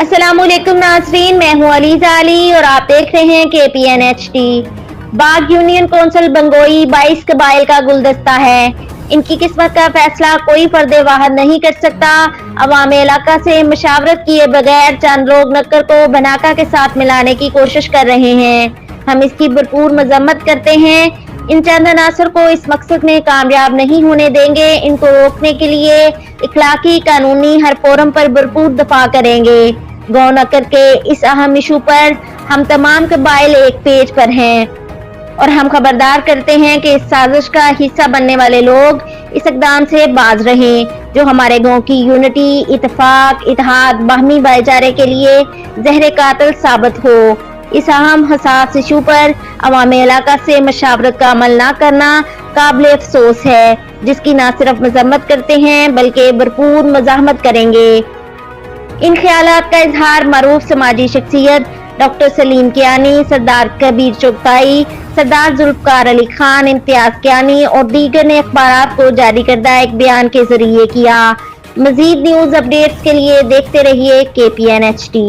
अस्सलाम वालेकुम नाज़रीन, मैं हूँ अलीज़ा अली और आप देख रहे हैं KPN HD। बाग यूनियन कौंसिल बंगोई 22 कबाइल का गुलदस्ता है। इनकी किस्मत का फैसला कोई फर्द वाहिद नहीं कर सकता। अवाम इलाका से मशावरत किए बगैर चंद लोग नक्कर को बनाका के साथ मिलाने की कोशिश कर रहे हैं। हम इसकी भरपूर मजम्मत करते हैं। इन चंद अनासर को इस मकसद में कामयाब नहीं होने देंगे। इनको रोकने के लिए इखलाकी कानूनी हर फोरम पर भरपूर दफा करेंगे। गौ नक्कर के इस अहम इशू पर हम तमाम कबाइल एक पेज पर हैं और हम खबरदार करते हैं कि इस साजिश का हिस्सा बनने वाले लोग इस इक़दाम से बाज रहें जो हमारे गांव की यूनिटी, इत्तेफाक, इत्तेहाद, बाहमी भाईचारे के लिए जहर कातिल साबित हो। इस अहम हसास इशू पर अवामी इलाका से मशावरत का अमल ना करना काबिल अफसोस है, जिसकी न सिर्फ मजम्मत करते हैं बल्कि भरपूर मज़ाहमत करेंगे। इन ख्यालात का इजहार मरूफ समाजी शख्सियत डॉक्टर सलीम कियानी, सरदार कबीर चुगताई, सरदार जुल्फकार अली खान, इम्तियाज कियानी और दीगर ने अखबारात को जारी करदा एक बयान के जरिए किया। मजीद न्यूज अपडेट्स के लिए देखते रहिए KPN HD।